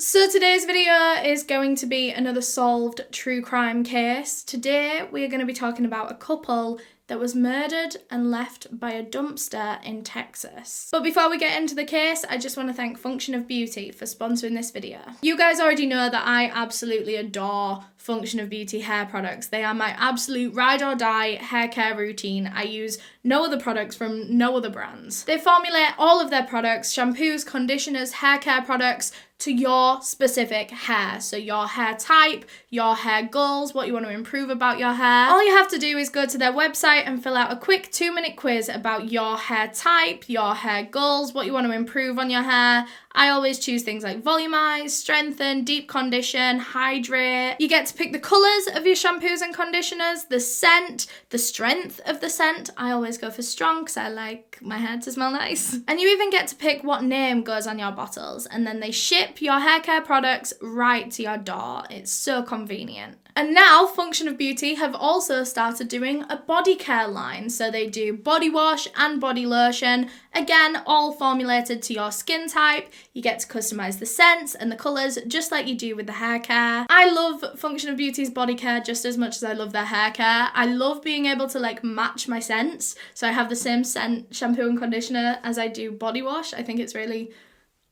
So today's video is going to be another solved true crime case. Today we are going to be talking about a couple that was murdered and left by a dumpster in Texas. But before we get into the case, I just want to thank Function of Beauty for sponsoring this video. You guys already know that I absolutely adore Function of Beauty hair products. They are my absolute ride or die hair care routine. I use no other products from no other brands. They formulate all of their products, shampoos, conditioners, hair care products, to your specific hair. So your hair type, your hair goals, what you want to improve about your hair. All you have to do is go to their website and fill out a quick 2-minute quiz about your hair type, your hair goals, what you want to improve on your hair. I always choose things like volumize, strengthen, deep condition, hydrate. You get to pick the colours of your shampoos and conditioners, the scent, the strength of the scent. I always go for strong because I like my hair to smell nice. And you even get to pick what name goes on your bottles, and then they ship your hair care products right to your door. It's so convenient. And now Function of Beauty have also started doing a body care line. So they do body wash and body lotion. Again, all formulated to your skin type. You get to customize the scents and the colours just like you do with the hair care. I love Function of Beauty's body care just as much as I love their hair care. I love being able to match my scents. So I have the same scent shampoo and conditioner as I do body wash. I think it's really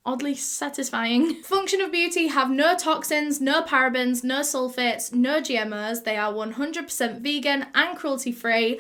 oddly satisfying. Function of Beauty have no toxins, no parabens, no sulfates, no GMOs. They are 100% vegan and cruelty-free.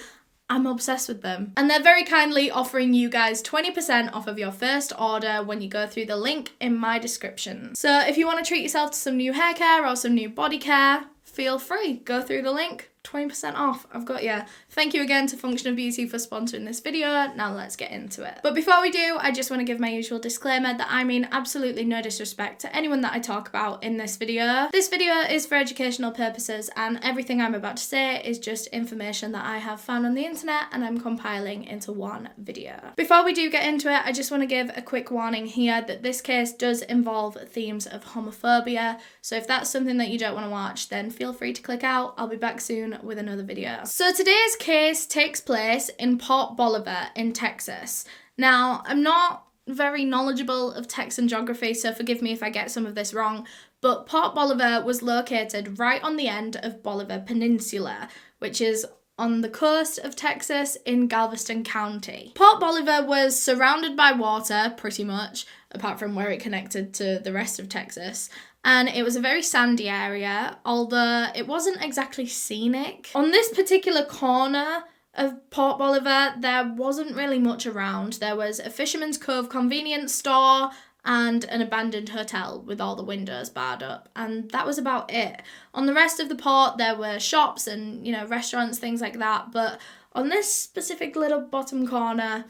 I'm obsessed with them. And they're very kindly offering you guys 20% off of your first order when you go through the link in my description. So if you want to treat yourself to some new hair care or some new body care, feel free. Go through the link. 20% off. I've got you. Thank you again to Function of Beauty for sponsoring this video. Now let's get into it. But before we do, I just want to give my usual disclaimer that I mean absolutely no disrespect to anyone that I talk about in this video. This video is for educational purposes, and everything I'm about to say is just information that I have found on the internet and I'm compiling into one video. Before we do get into it, I just want to give a quick warning here that this case does involve themes of homophobia. So if that's something that you don't want to watch, then feel free to click out. I'll be back soon with another video. So today's case takes place in Port Bolivar in Texas. Now, I'm not very knowledgeable of Texan geography, so forgive me if I get some of this wrong, but Port Bolivar was located right on the end of Bolivar Peninsula, which is on the coast of Texas in Galveston County. Port Bolivar was surrounded by water, pretty much, apart from where it connected to the rest of Texas. And it was a very sandy area, although it wasn't exactly scenic. On this particular corner of Port Bolivar, there wasn't really much around. There was a Fisherman's Cove convenience store and an abandoned hotel with all the windows barred up, and that was about it. On the rest of the port, there were shops and, restaurants, things like that, but on this specific little bottom corner,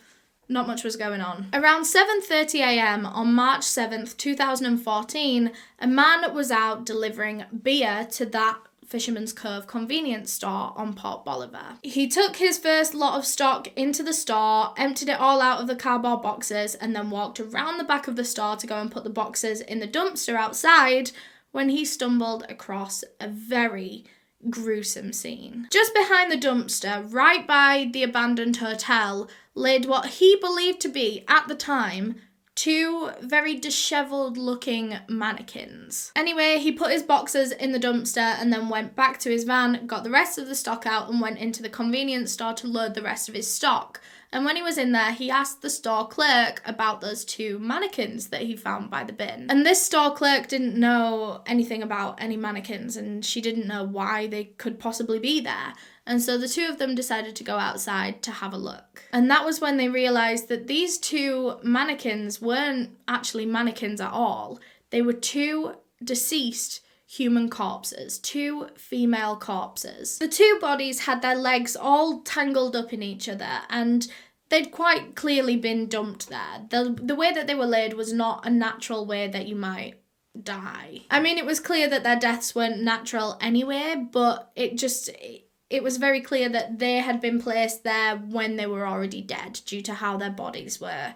not much was going on. Around 7:30 a.m. on March 7th, 2014, a man was out delivering beer to that Fisherman's Cove convenience store on Port Bolivar. He took his first lot of stock into the store, emptied it all out of the cardboard boxes, and then walked around the back of the store to go and put the boxes in the dumpster outside when he stumbled across a very gruesome scene. Just behind the dumpster, right by the abandoned hotel, laid what he believed to be, at the time, 2 very dishevelled looking mannequins. Anyway, he put his boxes in the dumpster and then went back to his van, got the rest of the stock out and went into the convenience store to load the rest of his stock. And when he was in there, he asked the store clerk about those 2 mannequins that he found by the bin. And this store clerk didn't know anything about any mannequins, and she didn't know why they could possibly be there. And so the 2 of them decided to go outside to have a look. And that was when they realised that these 2 mannequins weren't actually mannequins at all. They were 2 deceased human corpses, 2 female corpses. The 2 bodies had their legs all tangled up in each other, and they'd quite clearly been dumped there. The way that they were laid was not a natural way that you might die. I mean, it was clear that their deaths weren't natural anyway, but it was very clear that they had been placed there when they were already dead due to how their bodies were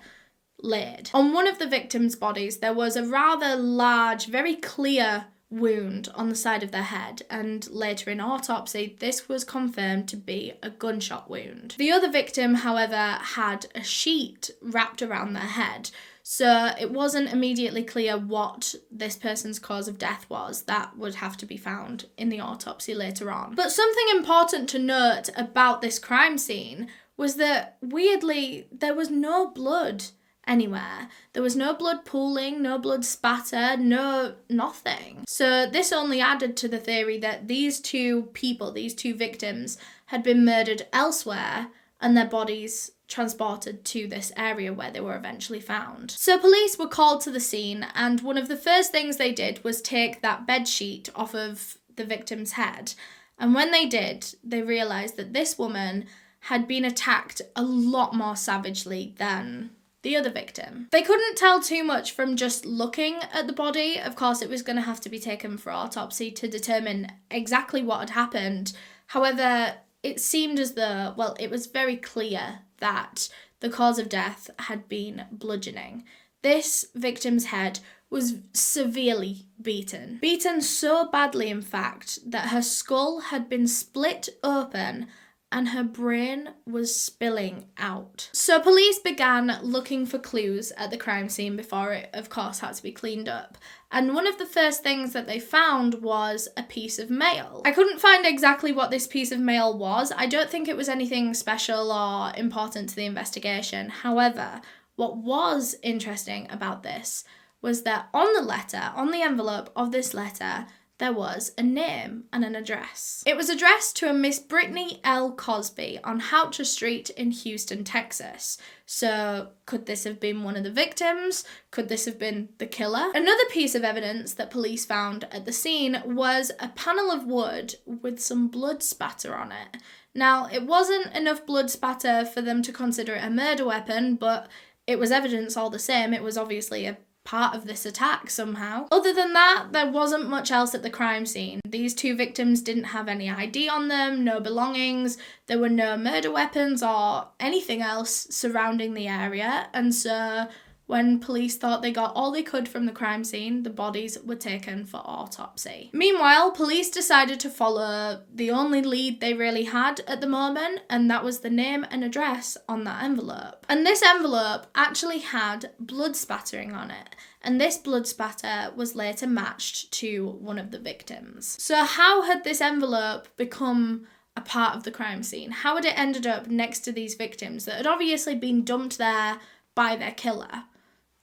laid. On one of the victims' bodies, there was a rather large, very clear wound on the side of their head, and later in autopsy, this was confirmed to be a gunshot wound. The other victim, however, had a sheet wrapped around their head. so it wasn't immediately clear what this person's cause of death was. That would have to be found in the autopsy later on. But something important to note about this crime scene was that, weirdly, there was no blood anywhere. There was no blood pooling, no blood spatter, no nothing. So this only added to the theory that these two people, these two victims, had been murdered elsewhere and their bodies transported to this area where they were eventually found. So police were called to the scene, and one of the first things they did was take that bed sheet off of the victim's head. And when they did, they realised that this woman had been attacked a lot more savagely than the other victim. They couldn't tell too much from just looking at the body. Of course, it was going to have to be taken for autopsy to determine exactly what had happened. However, it seemed as though, well, it was very clear that the cause of death had been bludgeoning. This victim's head was severely beaten. Beaten so badly, in fact, that her skull had been split open and her brain was spilling out. So police began looking for clues at the crime scene before it, of course, had to be cleaned up. And one of the first things that they found was a piece of mail. I couldn't find exactly what this piece of mail was. I don't think it was anything special or important to the investigation. However, what was interesting about this was that on the letter, on the envelope of this letter, there was a name and an address. It was addressed to a Miss Britney L. Cosby on Houcher Street in Houston, Texas. So could this have been one of the victims? Could this have been the killer? Another piece of evidence that police found at the scene was a panel of wood with some blood spatter on it. Now, it wasn't enough blood spatter for them to consider it a murder weapon, but it was evidence all the same. It was obviously a part of this attack somehow. Other than that, there wasn't much else at the crime scene. These two victims didn't have any ID on them, no belongings, there were no murder weapons or anything else surrounding the area, and so when police thought they got all they could from the crime scene, the bodies were taken for autopsy. Meanwhile, police decided to follow the only lead they really had at the moment, and that was the name and address on that envelope. And this envelope actually had blood spattering on it, and this blood spatter was later matched to one of the victims. So how had this envelope become a part of the crime scene? How had it ended up next to these victims that had obviously been dumped there by their killer?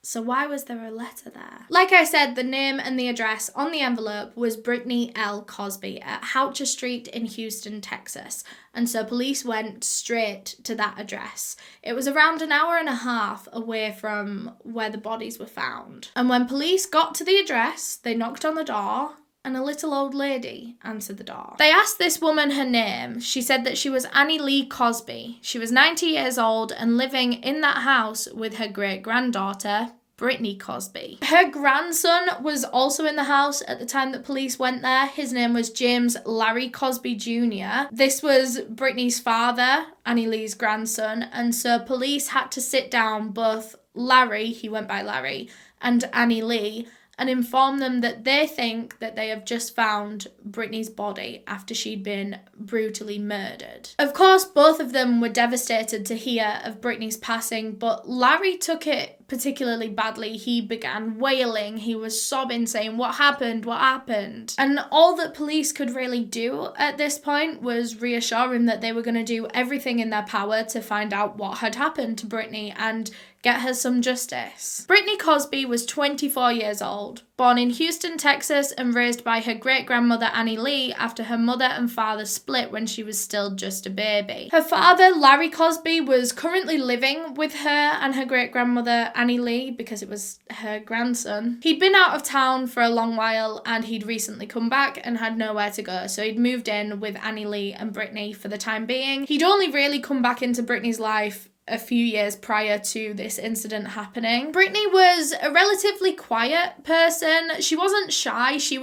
So why was there a letter there? Like I said, the name and the address on the envelope was Britney L. Cosby at Houcher Street in Houston, Texas. And so police went straight to that address. It was around an hour and a half away from where the bodies were found. And when police got to the address, they knocked on the door, and a little old lady answered the door. They asked this woman her name. She said that she was Lee Cosby. She was 90 years old and living in that house with her great-granddaughter, Britney Cosby. Her grandson was also in the house at the time that police went there. His name was James Larry Cosby Jr. This was Britney's father, Lee's grandson, and so police had to sit down both Larry, he went by Larry, and Lee, and inform them that they think that they have just found Britney's body after she'd been brutally murdered. Of course, both of them were devastated to hear of Britney's passing, but Larry took it particularly badly. He began wailing, he was sobbing, saying, "What happened? What happened?" And all that police could really do at this point was reassure him that they were going to do everything in their power to find out what had happened to Britney and get her some justice. Britney Cosby was 24 years old, born in Houston, Texas, and raised by her great-grandmother Annie Lee after her mother and father split when she was still just a baby. Her father, Larry Cosby, was currently living with her and her great-grandmother Annie Lee because it was her grandson. He'd been out of town for a long while and he'd recently come back and had nowhere to go, so he'd moved in with Annie Lee and Britney for the time being. He'd only really come back into Britney's life a few years prior to this incident happening. Britney was a relatively quiet person. She wasn't shy, she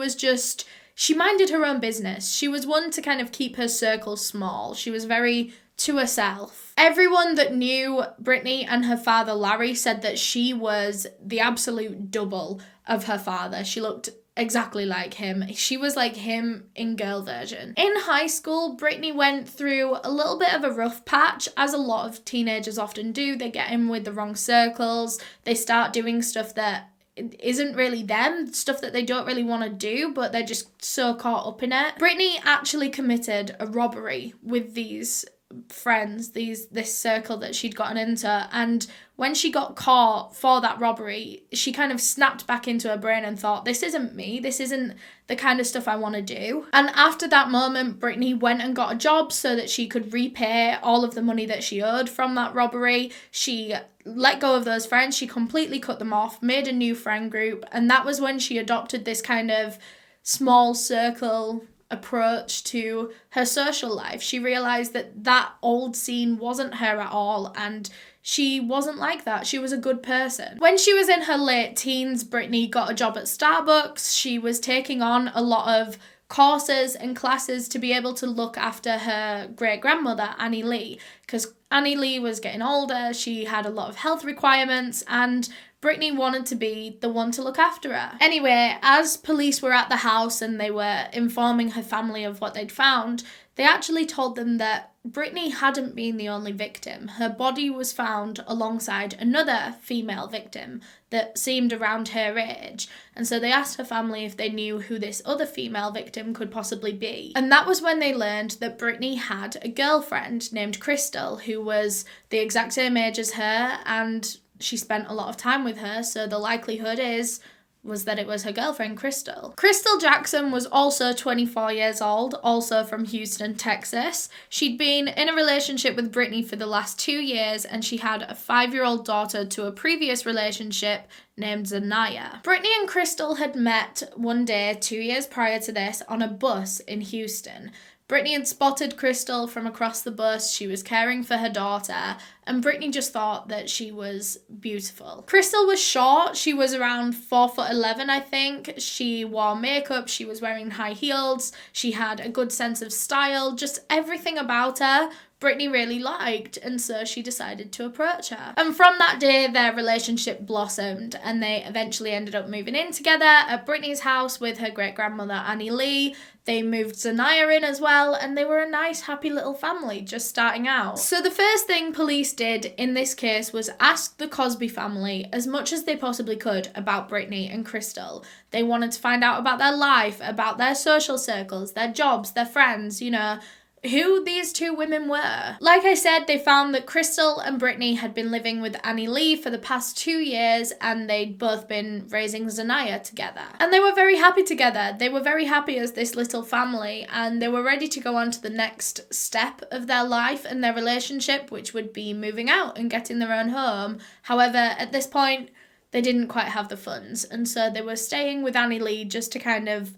minded her own business. She was one to kind of keep her circle small. She was very to herself. Everyone that knew Britney and her father Larry said that she was the absolute double of her father. She looked exactly like him. She was like him in girl version. In high school, Britney went through a little bit of a rough patch, as a lot of teenagers often do. They get in with the wrong circles. They start doing stuff that isn't really them, stuff that they don't really want to do, but they're just so caught up in it. Britney actually committed a robbery with these friends, this circle that she'd gotten into, and when she got caught for that robbery, she kind of snapped back into her brain and thought, this isn't me, this isn't the kind of stuff I want to do. And after that moment, Britney went and got a job so that she could repay all of the money that she owed from that robbery. She let go of those friends, she completely cut them off, made a new friend group, and that was when she adopted this kind of small circle approach to her social life. She realized that that old scene wasn't her at all, and she wasn't like that. She was a good person. When she was in her late teens, Britney got a job at Starbucks. She was taking on a lot of courses and classes to be able to look after her great-grandmother, Annie Lee, because Annie Lee was getting older, she had a lot of health requirements, and Britney wanted to be the one to look after her. Anyway, as police were at the house and they were informing her family of what they'd found, they actually told them that Britney hadn't been the only victim. Her body was found alongside another female victim that seemed around her age. And so they asked her family if they knew who this other female victim could possibly be. And that was when they learned that Britney had a girlfriend named Crystal, who was the exact same age as her, and she spent a lot of time with her, so the likelihood was that it was her girlfriend, Crystal. Crystal Jackson was also 24 years old, also from Houston, Texas. She'd been in a relationship with Britney for the last 2 years, and she had a 5-year-old daughter to a previous relationship named Zanaya. Britney and Crystal had met one day 2 years prior to this on a bus in Houston. Britney had spotted Crystal from across the bus. She was caring for her daughter, and Britney just thought that she was beautiful. Crystal was short. She was around 4'11", I think. She wore makeup. She was wearing high heels. She had a good sense of style. Just everything about her Britney really liked, and so she decided to approach her. And from that day, their relationship blossomed, and they eventually ended up moving in together at Britney's house with her great-grandmother Annie Lee. They moved Zanaya in as well, and they were a nice, happy little family just starting out. So the first thing police did in this case was ask the Cosby family as much as they possibly could about Britney and Crystal. They wanted to find out about their life, about their social circles, their jobs, their friends, who these two women were. Like I said, they found that Crystal and Britney had been living with Annie Lee for the past 2 years, and they'd both been raising Zanaya together. And they were very happy together. They were very happy as this little family, and they were ready to go on to the next step of their life and their relationship, which would be moving out and getting their own home. However, at this point, they didn't quite have the funds, and so they were staying with Annie Lee just to kind of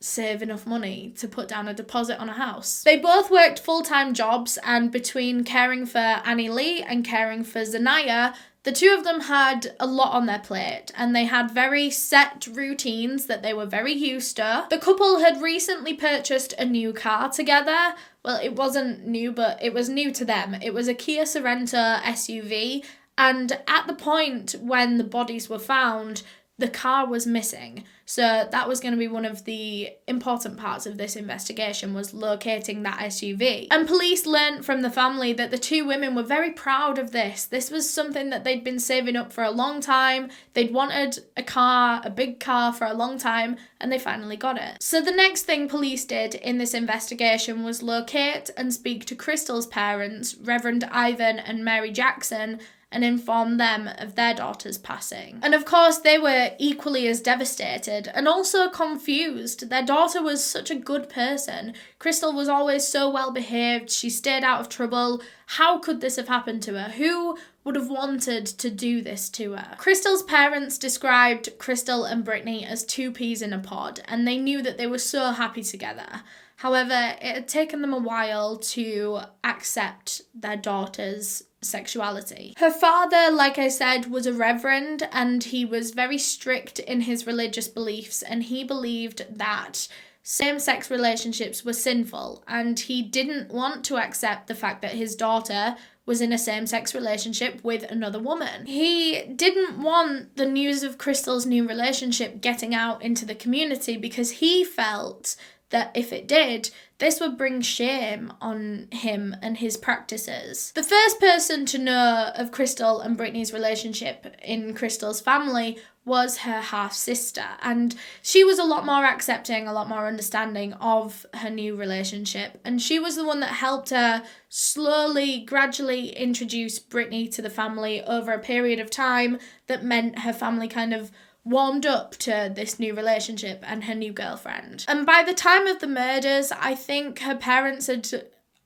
save enough money to put down a deposit on a house. They both worked full-time jobs, and between caring for Annie Lee and caring for Zanaya, the two of them had a lot on their plate, and they had very set routines that they were very used to. The couple had recently purchased a new car together. Well, it wasn't new, but it was new to them. It was a Kia Sorento SUV, and at the point when the bodies were found, the car was missing. So that was going to be one of the important parts of this investigation, was locating that SUV. And police learnt from the family that the two women were very proud of this. This was something that they'd been saving up for a long time. They'd wanted a car, a big car, for a long time, and they finally got it. So the next thing police did in this investigation was locate and speak to Crystal's parents, Reverend Ivan and Mary Jackson, and inform them of their daughter's passing. And of course, they were equally as devastated and also confused. Their daughter was such a good person. Crystal was always so well behaved. She stayed out of trouble. How could this have happened to her? Who would have wanted to do this to her? Crystal's parents described Crystal and Britney as two peas in a pod, and they knew that they were so happy together. However, it had taken them a while to accept their daughter's sexuality. Her father, like I said, was a reverend, and he was very strict in his religious beliefs, and he believed that same-sex relationships were sinful, and he didn't want to accept the fact that his daughter was in a same-sex relationship with another woman. He didn't want the news of Crystal's new relationship getting out into the community because he felt that if it did, this would bring shame on him and his practices. The first person to know of Crystal and Britney's relationship in Crystal's family was her half-sister, and she was a lot more accepting, a lot more understanding of her new relationship, and she was the one that helped her slowly, gradually introduce Britney to the family over a period of time that meant her family kind of warmed up to this new relationship and her new girlfriend. And by the time of the murders, I think her parents had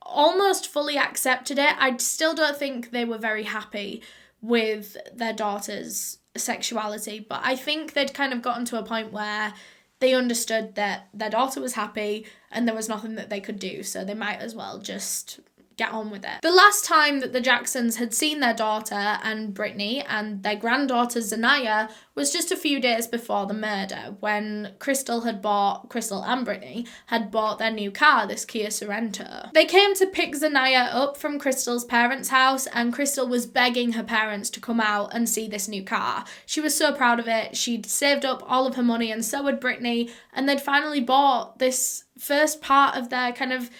almost fully accepted it. I still don't think they were very happy with their daughter's sexuality, but I think they'd kind of gotten to a point where they understood that their daughter was happy and there was nothing that they could do, so they might as well just get on with it. The last time that the Jacksons had seen their daughter and Britney and their granddaughter Zanaya was just a few days before the murder, when Crystal and Britney had bought their new car, this Kia Sorento. They came to pick Zanaya up from Crystal's parents' house, and Crystal was begging her parents to come out and see this new car. She was so proud of it. She'd saved up all of her money, and so had Britney, and they'd finally bought this first part of their kind of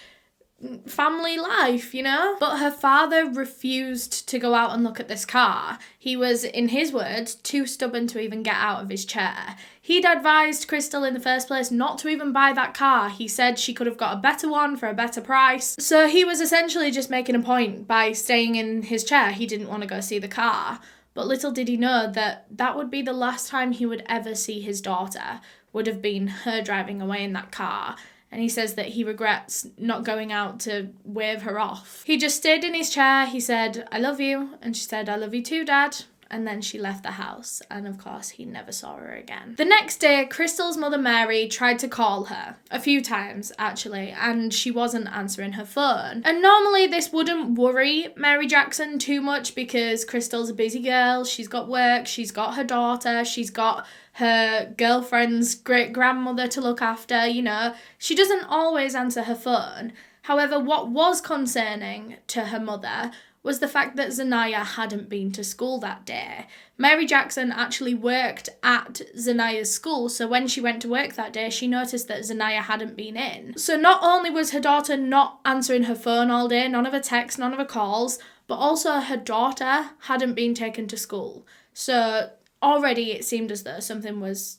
family life, you know? But her father refused to go out and look at this car. He was, in his words, too stubborn to even get out of his chair. He'd advised Crystal in the first place not to even buy that car. He said she could have got a better one for a better price. So he was essentially just making a point by staying in his chair. He didn't want to go see the car. But little did he know that that would be the last time he would ever see his daughter, would have been her driving away in that car. And he says that he regrets not going out to wave her off. He just stayed in his chair. He said, "I love you." And she said, "I love you too, Dad." And then she left the house. And of course, he never saw her again. The next day, Crystal's mother, Mary, tried to call her. A few times, actually. And she wasn't answering her phone. And normally this wouldn't worry Mary Jackson too much because Crystal's a busy girl. She's got work. She's got her daughter. She's got her girlfriend's great-grandmother to look after, you know. She doesn't always answer her phone. However, what was concerning to her mother was the fact that Zanaya hadn't been to school that day. Mary Jackson actually worked at Zanaya's school, so when she went to work that day, she noticed that Zanaya hadn't been in. So not only was her daughter not answering her phone all day, none of her texts, none of her calls, but also her daughter hadn't been taken to school. So already it seemed as though something was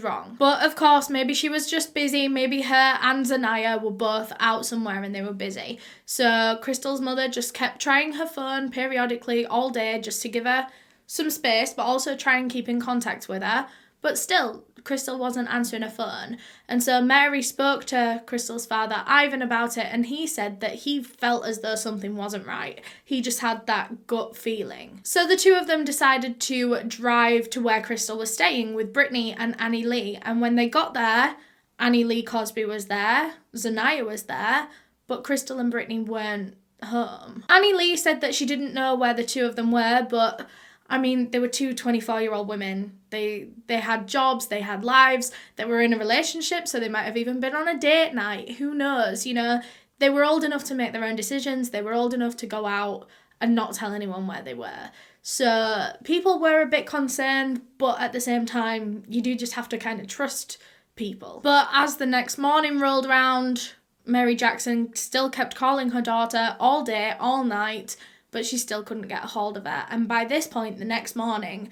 wrong. But of course, maybe she was just busy. Maybe her and Zanaya were both out somewhere and they were busy. So Crystal's mother just kept trying her phone periodically all day just to give her some space, but also try and keep in contact with her. But still, Crystal wasn't answering her phone. And so Mary spoke to Crystal's father, Ivan, about it, and he said that he felt as though something wasn't right. He just had that gut feeling. So the two of them decided to drive to where Crystal was staying with Britney and Annie Lee. And when they got there, Annie Lee Cosby was there, Zanaya was there, but Crystal and Britney weren't home. Annie Lee said that she didn't know where the two of them were, but I mean, they were two 24-year-old women. They had jobs, they had lives, they were in a relationship, so they might have even been on a date night. Who knows, you know? They were old enough to make their own decisions. They were old enough to go out and not tell anyone where they were. So people were a bit concerned, but at the same time, you do just have to kind of trust people. But as the next morning rolled around, Mary Jackson still kept calling her daughter all day, all night, but she still couldn't get a hold of her. And by this point, the next morning,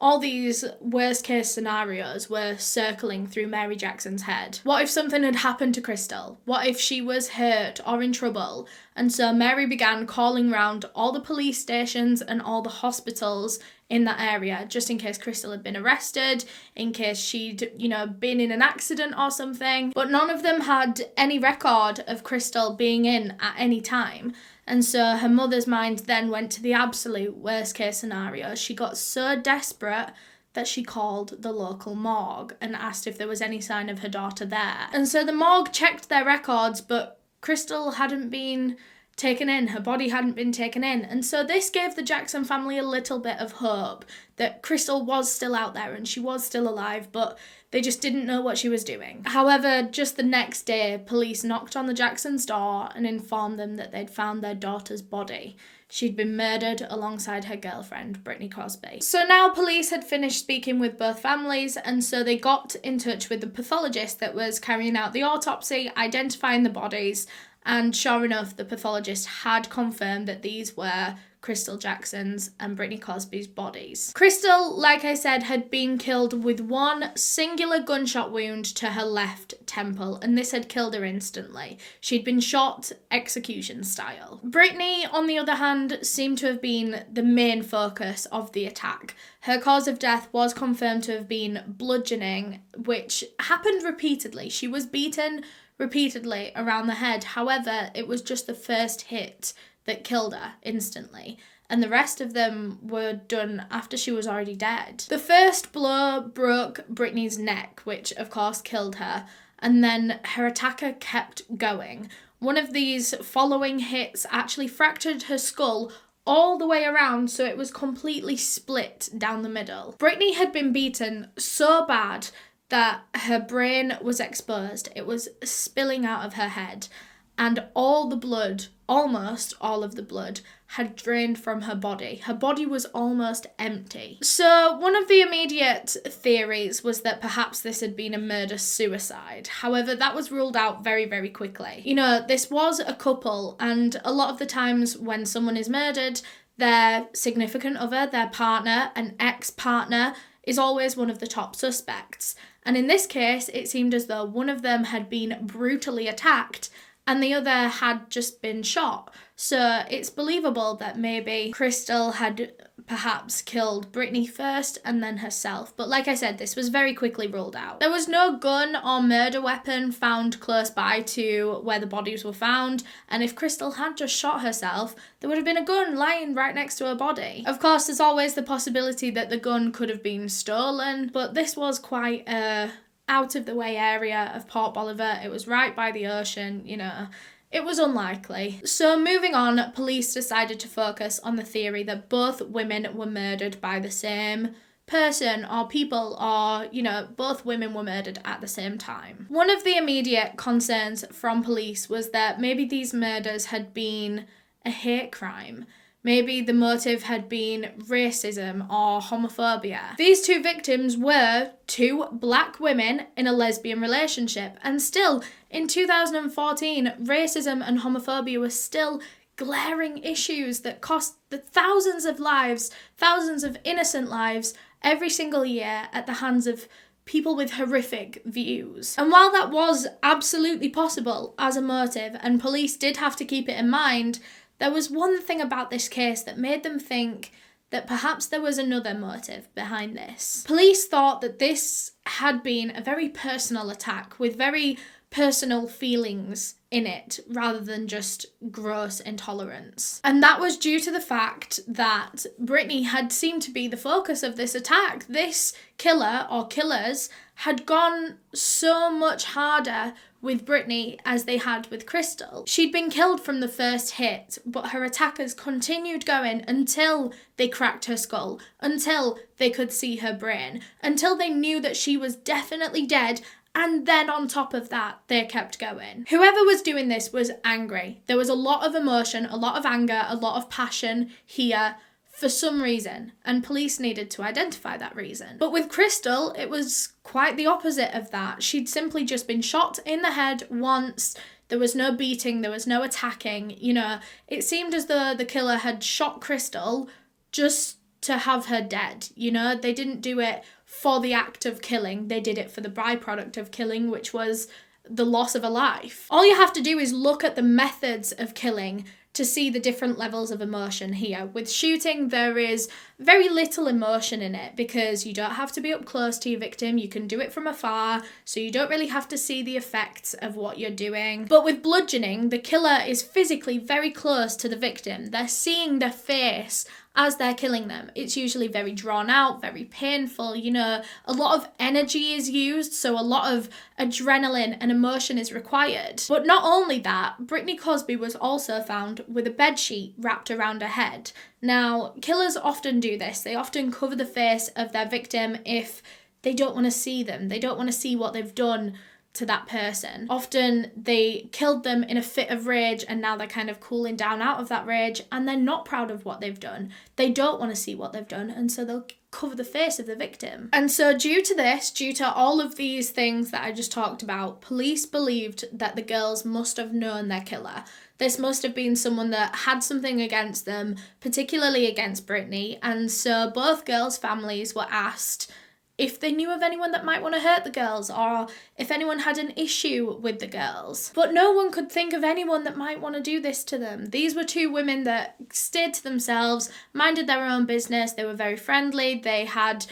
all these worst-case scenarios were circling through Mary Jackson's head. What if something had happened to Crystal? What if she was hurt or in trouble? And so Mary began calling round all the police stations and all the hospitals in that area, just in case Crystal had been arrested, in case she'd, been in an accident or something. But none of them had any record of Crystal being in at any time. And so her mother's mind then went to the absolute worst case scenario. She got so desperate that she called the local morgue and asked if there was any sign of her daughter there. And so the morgue checked their records, but Crystal hadn't been taken in. Her body hadn't been taken in. And so this gave the Jackson family a little bit of hope that Crystal was still out there and she was still alive, but they just didn't know what she was doing. However, just the next day, police knocked on the Jacksons' door and informed them that they'd found their daughter's body. she'd been murdered alongside her girlfriend, Britney Cosby. So now police had finished speaking with both families, and so they got in touch with the pathologist that was carrying out the autopsy, identifying the bodies, and sure enough, the pathologist had confirmed that these were Crystal Jackson's and Britney Cosby's bodies. Crystal, like I said, had been killed with one singular gunshot wound to her left temple, and this had killed her instantly. She'd been shot execution style. Britney, on the other hand, seemed to have been the main focus of the attack. Her cause of death was confirmed to have been bludgeoning, which happened repeatedly. She was beaten repeatedly around the head. However, it was just the first hit that killed her instantly, and the rest of them were done after she was already dead. The first blow broke Britney's neck, which of course killed her, and then her attacker kept going. One of these following hits actually fractured her skull all the way around, so it was completely split down the middle. Britney had been beaten so bad that her brain was exposed. It was spilling out of her head, and all the blood, almost all of the blood, had drained from her body. Her body was almost empty. So one of the immediate theories was that perhaps this had been a murder-suicide. However, that was ruled out very, very quickly. You know, this was a couple, and a lot of the times when someone is murdered, their significant other, their partner, an ex-partner, is always one of the top suspects. And in this case, it seemed as though one of them had been brutally attacked and the other had just been shot. So it's believable that maybe Crystal had perhaps killed Britney first and then herself. But like I said, this was very quickly ruled out. There was no gun or murder weapon found close by to where the bodies were found. And if Crystal had just shot herself, there would have been a gun lying right next to her body. Of course, there's always the possibility that the gun could have been stolen, but this was quite a out-of-the-way area of Port Bolivar. It was right by the ocean, you know. It was unlikely. So moving on, police decided to focus on the theory that both women were murdered by the same person or people, or, you know, both women were murdered at the same time. One of the immediate concerns from police was that maybe these murders had been a hate crime. Maybe the motive had been racism or homophobia. These two victims were two black women in a lesbian relationship, and still, in 2014, racism and homophobia were still glaring issues that cost the thousands of lives, thousands of innocent lives, every single year at the hands of people with horrific views. And while that was absolutely possible as a motive, and police did have to keep it in mind, there was one thing about this case that made them think that perhaps there was another motive behind this. Police thought that this had been a very personal attack with very personal feelings in it rather than just gross intolerance. And that was due to the fact that Britney had seemed to be the focus of this attack. This killer or killers had gone so much harder with Britney as they had with Crystal. She'd been killed from the first hit, but her attackers continued going until they cracked her skull, until they could see her brain, until they knew that she was definitely dead. And then on top of that, they kept going. Whoever was doing this was angry. There was a lot of emotion, a lot of anger, a lot of passion here for some reason, and police needed to identify that reason. But with Crystal, it was quite the opposite of that. She'd simply just been shot in the head once. There was no beating, there was no attacking. You know, it seemed as though the killer had shot Crystal just to have her dead. You know, they didn't do it for the act of killing. They did it for the byproduct of killing, which was the loss of a life. All you have to do is look at the methods of killing to see the different levels of emotion here. With shooting, there is very little emotion in it because you don't have to be up close to your victim. You can do it from afar, so you don't really have to see the effects of what you're doing. But with bludgeoning, the killer is physically very close to the victim. They're seeing their face as they're killing them. It's usually very drawn out, very painful, you know, a lot of energy is used, so a lot of adrenaline and emotion is required. But not only that, Britney Cosby was also found with a bedsheet wrapped around her head. Now, killers often do this. They often cover the face of their victim if they don't want to see them. They don't want to see what they've done to that person. Often they killed them in a fit of rage and now they're kind of cooling down out of that rage and they're not proud of what they've done. They don't want to see what they've done, and so they'll cover the face of the victim. And so due to all of these things that I just talked about, police believed that the girls must have known their killer. This must have been someone that had something against them, particularly against Britney, and so both girls' families were asked if they knew of anyone that might want to hurt the girls or if anyone had an issue with the girls. But no one could think of anyone that might want to do this to them. These were two women that stayed to themselves, minded their own business, they were very friendly, they had,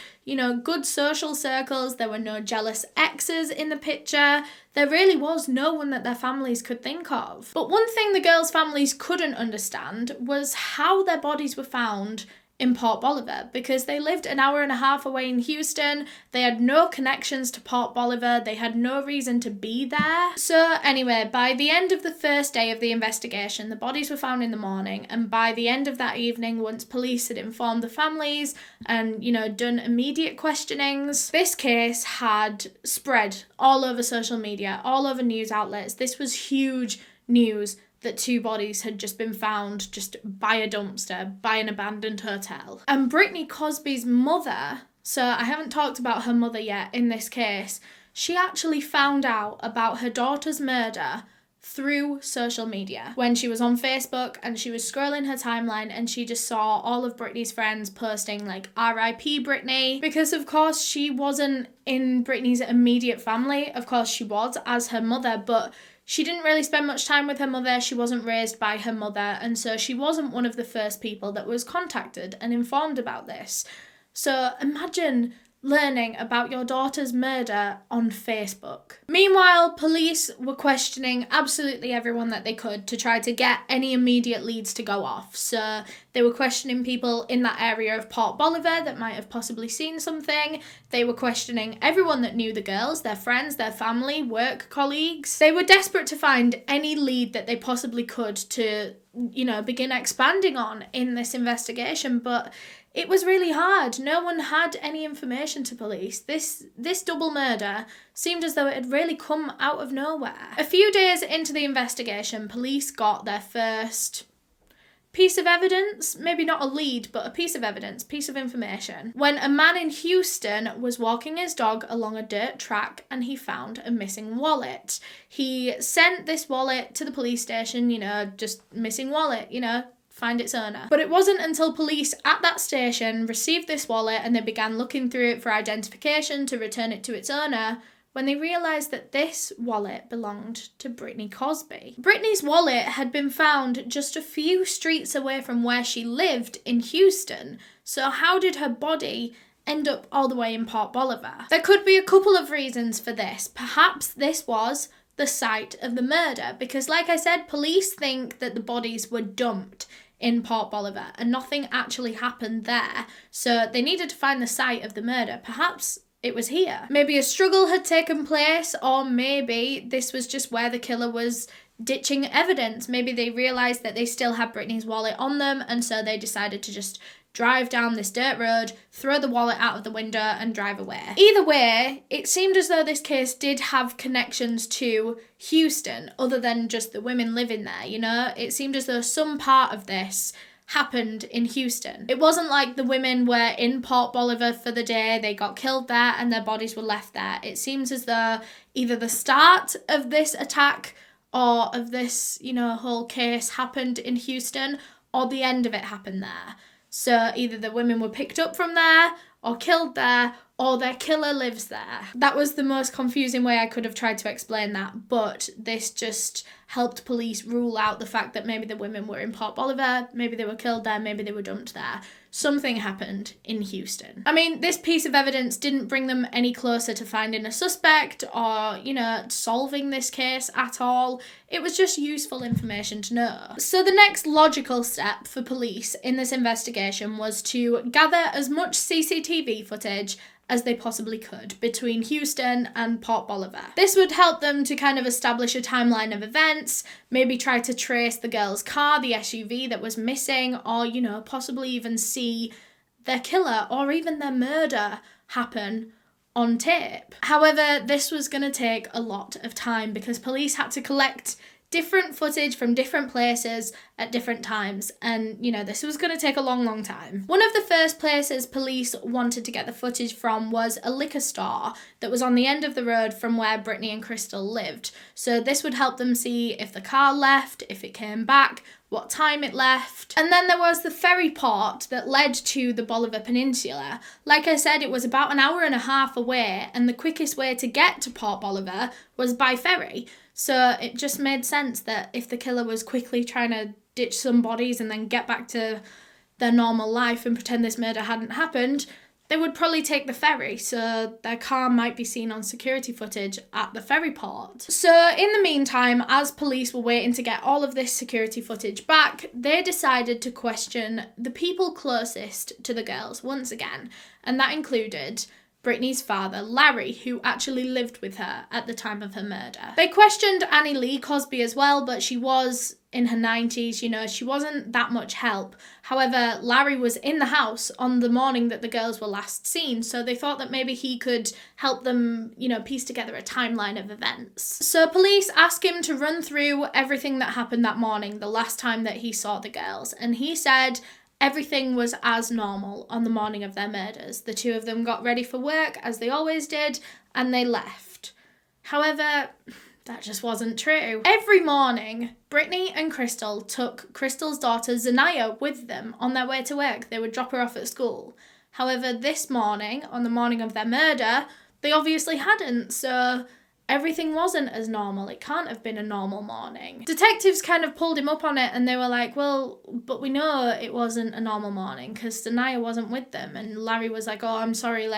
good social circles, there were no jealous exes in the picture. There really was no one that their families could think of. But one thing the girls' families couldn't understand was how their bodies were found in Port Bolivar, because they lived an hour and a half away in Houston. They had no connections to Port Bolivar. They had no reason to be there. So anyway, by the end of the first day of the investigation, the bodies were found in the morning, and by the end of that evening, once police had informed the families and, done immediate questionings, this case had spread all over social media, all over news outlets. This was huge news that two bodies had just been found just by a dumpster, by an abandoned hotel. And Britney Cosby's mother, so I haven't talked about her mother yet in this case, she actually found out about her daughter's murder through social media when she was on Facebook and she was scrolling her timeline and she just saw all of Britney's friends posting like RIP Britney, because of course she wasn't in Britney's immediate family. Of course she was as her mother, but she didn't really spend much time with her mother. She wasn't raised by her mother, and so she wasn't one of the first people that was contacted and informed about this. So imagine learning about your daughter's murder on Facebook. Meanwhile, police were questioning absolutely everyone that they could to try to get any immediate leads to go off. So they were questioning people in that area of Port Bolivar that might have possibly seen something. They were questioning everyone that knew the girls, their friends, their family, work colleagues. They were desperate to find any lead that they possibly could to, begin expanding on in this investigation, but it was really hard. No one had any information to police. This double murder seemed as though it had really come out of nowhere. A few days into the investigation, police got their first piece of evidence, maybe not a lead, but a piece of evidence, piece of information, when a man in Houston was walking his dog along a dirt track and he found a missing wallet. He sent this wallet to the police station, just missing wallet, find its owner. But it wasn't until police at that station received this wallet and they began looking through it for identification to return it to its owner when they realised that this wallet belonged to Britney Cosby. Britney's wallet had been found just a few streets away from where she lived in Houston, so how did her body end up all the way in Port Bolivar? There could be a couple of reasons for this. Perhaps this was the site of the murder, because like I said, police think that the bodies were dumped in Port Bolivar and nothing actually happened there, so they needed to find the site of the murder. Perhaps it was here. Maybe a struggle had taken place, or maybe this was just where the killer was ditching evidence. Maybe they realised that they still had Britney's wallet on them, and so they decided to just drive down this dirt road, throw the wallet out of the window and drive away. Either way, it seemed as though this case did have connections to Houston other than just the women living there, It seemed as though some part of this happened in Houston. It wasn't like the women were in Port Bolivar for the day, they got killed there and their bodies were left there. It seems as though either the start of this attack or of this, whole case happened in Houston, or the end of it happened there. So either the women were picked up from there or killed there, or their killer lives there. That was the most confusing way I could have tried to explain that, but this just helped police rule out the fact that maybe the women were in Port Bolivar, maybe they were killed there, maybe they were dumped there. Something happened in Houston. I mean, this piece of evidence didn't bring them any closer to finding a suspect or, solving this case at all. It was just useful information to know. So the next logical step for police in this investigation was to gather as much CCTV footage as they possibly could between Houston and Port Bolivar. This would help them to kind of establish a timeline of events, maybe try to trace the girl's car, the SUV that was missing, or, possibly even see their killer or even their murder happen on tape. However, this was going to take a lot of time because police had to collect different footage from different places at different times, and this was going to take a long time. One of the first places police wanted to get the footage from was a liquor store that was on the end of the road from where Britney and Crystal lived. So this would help them see if the car left, if it came back, what time it left. And then there was the ferry port that led to the Bolivar Peninsula. Like I said, it was about an hour and a half away, and the quickest way to get to Port Bolivar was by ferry. So it just made sense that if the killer was quickly trying to ditch some bodies and then get back to their normal life and pretend this murder hadn't happened, they would probably take the ferry, so their car might be seen on security footage at the ferry port. So in the meantime, as police were waiting to get all of this security footage back, they decided to question the people closest to the girls once again, and that included Britney's father, Larry, who actually lived with her at the time of her murder. They questioned Annie Lee Cosby as well, but she was in her 90s, she wasn't that much help. However, Larry was in the house on the morning that the girls were last seen, so they thought that maybe he could help them, piece together a timeline of events. So police asked him to run through everything that happened that morning, the last time that he saw the girls, and he said everything was as normal on the morning of their murders. The two of them got ready for work, as they always did, and they left. However, that just wasn't true. Every morning, Britney and Crystal took Crystal's daughter Zanaya with them on their way to work. They would drop her off at school. However, this morning, on the morning of their murder, they obviously hadn't, so everything wasn't as normal. It can't have been a normal morning. Detectives kind of pulled him up on it, and they were like, well, but we know it wasn't a normal morning because Zanaya wasn't with them. And Larry was like, oh, I'm sorry,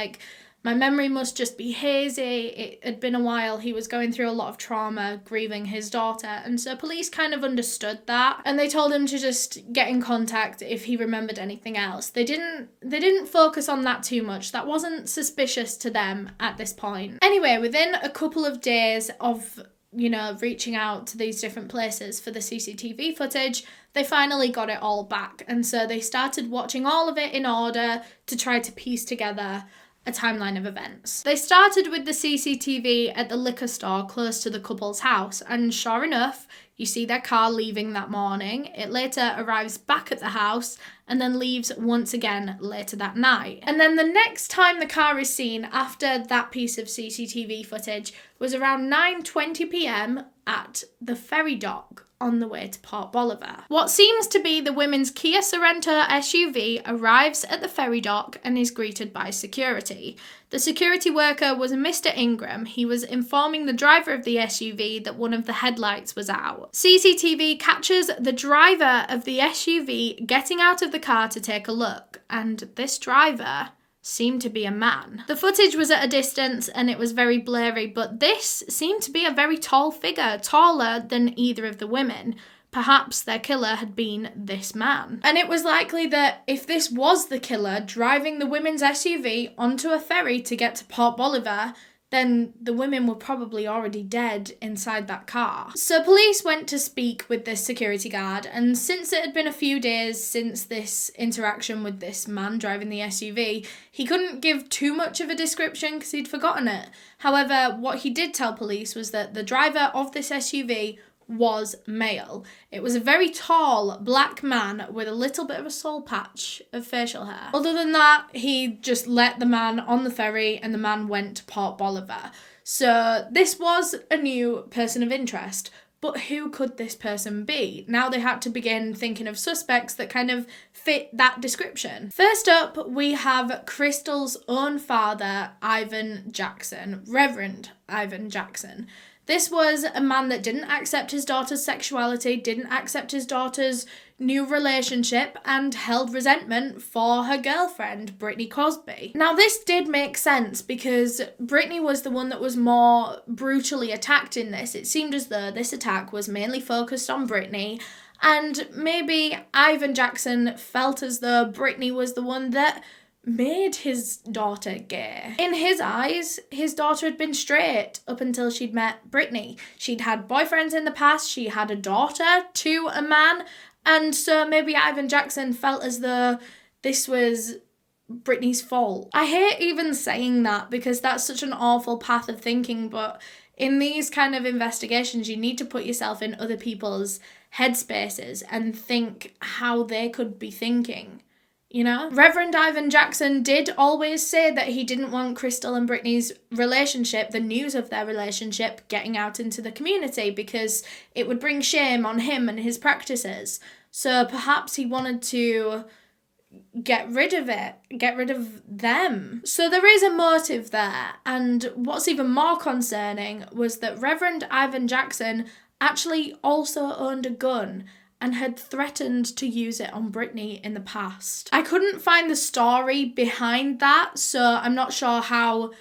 my memory must just be hazy. It had been a while. He was going through a lot of trauma, grieving his daughter. And so police kind of understood that. And they told him to just get in contact if he remembered anything else. They didn't focus on that too much. That wasn't suspicious to them at this point. Anyway, within a couple of days of reaching out to these different places for the CCTV footage, they finally got it all back. And so they started watching all of it in order to try to piece together a timeline of events. They started with the CCTV at the liquor store close to the couple's house, and sure enough, you see their car leaving that morning. It later arrives back at the house and then leaves once again later that night. And then the next time the car is seen after that piece of CCTV footage was around 9:20 p.m. at the ferry dock on the way to Port Bolivar. What seems to be the women's Kia Sorento SUV arrives at the ferry dock and is greeted by security. The security worker was Mr. Ingram. He was informing the driver of the SUV that one of the headlights was out. CCTV captures the driver of the SUV getting out of the car to take a look, and this driver seemed to be a man. The footage was at a distance and it was very blurry, but this seemed to be a very tall figure, taller than either of the women. Perhaps their killer had been this man. And it was likely that if this was the killer driving the women's SUV onto a ferry to get to Port Bolivar, then the women were probably already dead inside that car. So police went to speak with this security guard, and since it had been a few days since this interaction with this man driving the SUV, he couldn't give too much of a description because he'd forgotten it. However, what he did tell police was that the driver of this SUV was male. It was a very tall black man with a little bit of a soul patch of facial hair. Other than that, he just let the man on the ferry and the man went to Port Bolivar. So this was a new person of interest. But who could this person be? Now they had to begin thinking of suspects that kind of fit that description. First up, we have Crystal's own father, Ivan Jackson, Reverend Ivan Jackson. This was a man that didn't accept his daughter's sexuality, didn't accept his daughter's new relationship, and held resentment for her girlfriend, Britney Cosby. Now, this did make sense because Britney was the one that was more brutally attacked in this. It seemed as though this attack was mainly focused on Britney, and maybe Ivan Jackson felt as though Britney was the one that made his daughter gay. In his eyes, his daughter had been straight up until she'd met Britney. She'd had boyfriends in the past, she had a daughter to a man, and so maybe Ivan Jackson felt as though this was Britney's fault. I hate even saying that because that's such an awful path of thinking, but in these kind of investigations, you need to put yourself in other people's headspaces and think how they could be thinking. You know? Reverend Ivan Jackson did always say that he didn't want Crystal and Britney's relationship, the news of their relationship, getting out into the community because it would bring shame on him and his practices. So perhaps he wanted to get rid of it, get rid of them. So there is a motive there. And what's even more concerning was that Reverend Ivan Jackson actually also owned a gun and had threatened to use it on Britney in the past. I couldn't find the story behind that, so I'm not sure how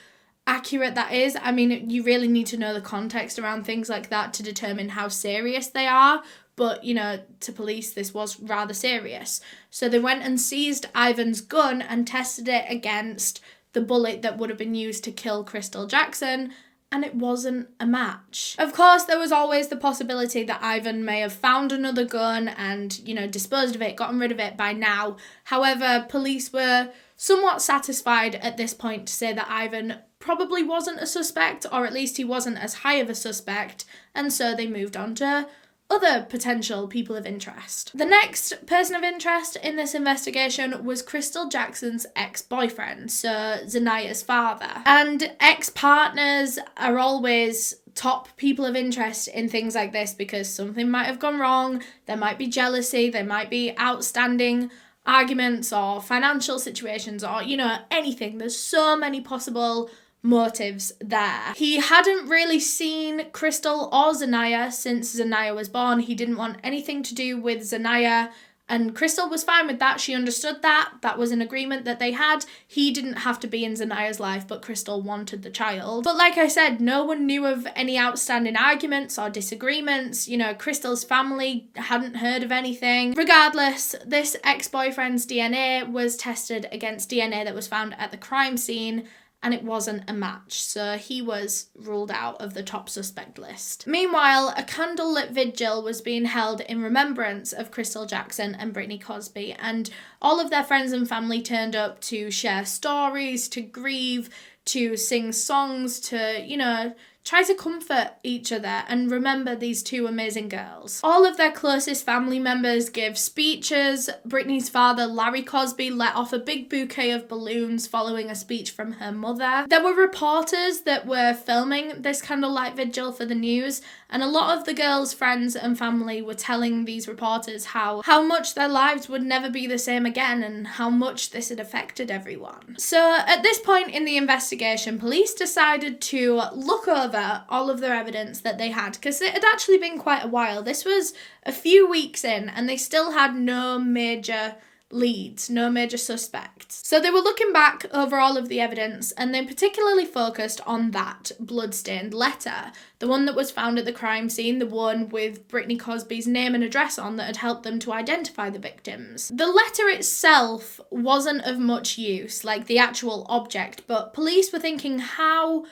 accurate that is. I mean, you really need to know the context around things like that to determine how serious they are, but, you know, to police, this was rather serious. So they went and seized Ivan's gun and tested it against the bullet that would have been used to kill Crystal Jackson, and it wasn't a match. Of course, there was always the possibility that Ivan may have found another gun and, you know, disposed of it, gotten rid of it by now. However, police were somewhat satisfied at this point to say that Ivan probably wasn't a suspect, or at least he wasn't as high of a suspect, and so they moved on to other potential people of interest. The next person of interest in this investigation was Crystal Jackson's ex-boyfriend, so Zanaya's father. And ex-partners are always top people of interest in things like this because something might have gone wrong, there might be jealousy, there might be outstanding arguments or financial situations or, you know, anything. There's so many possible motives there. He hadn't really seen Crystal or Zanaya since Zanaya was born. He didn't want anything to do with Zanaya, and Crystal was fine with that. She understood that. That was an agreement that they had. He didn't have to be in Zanaya's life, but Crystal wanted the child. But like I said, no one knew of any outstanding arguments or disagreements. You know, Crystal's family hadn't heard of anything. Regardless, this ex-boyfriend's DNA was tested against DNA that was found at the crime scene, and it wasn't a match, so he was ruled out of the top suspect list. Meanwhile, a candlelit vigil was being held in remembrance of Crystal Jackson and Britney Cosby, and all of their friends and family turned up to share stories, to grieve, to sing songs, to, you know, try to comfort each other and remember these two amazing girls. All of their closest family members gave speeches. Britney's father, Larry Cosby, let off a big bouquet of balloons following a speech from her mother. There were reporters that were filming this candlelight vigil for the news, and a lot of the girls' friends and family were telling these reporters how much their lives would never be the same again and how much this had affected everyone. So at this point in the investigation, police decided to look over all of their evidence that they had, because it had actually been quite a while. This was a few weeks in and they still had no major leads, no major suspects. So they were looking back over all of the evidence, and they particularly focused on that blood-stained letter, the one that was found at the crime scene, the one with Britney Cosby's name and address on that had helped them to identify the victims. The letter itself wasn't of much use, like the actual object, but police were thinking, how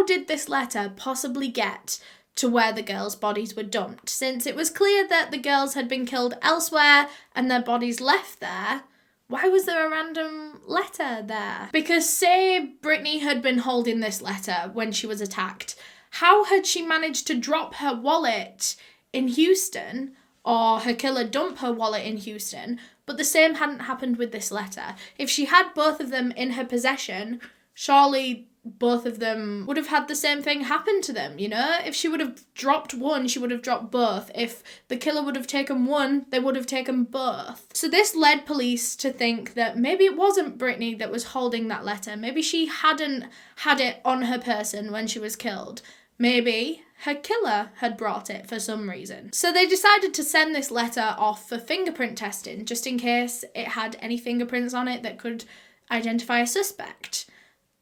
did this letter possibly get to where the girls' bodies were dumped, since it was clear that the girls had been killed elsewhere and their bodies left there? Why was there a random letter there? Because say Britney had been holding this letter when she was attacked, how had she managed to drop her wallet in Houston, or her killer dump her wallet in Houston, but the same hadn't happened with this letter? If she had both of them in her possession, surely both of them would have had the same thing happen to them, you know? If she would have dropped one, she would have dropped both. If the killer would have taken one, they would have taken both. So this led police to think that maybe it wasn't Britney that was holding that letter. Maybe she hadn't had it on her person when she was killed. Maybe her killer had brought it for some reason. So they decided to send this letter off for fingerprint testing, just in case it had any fingerprints on it that could identify a suspect.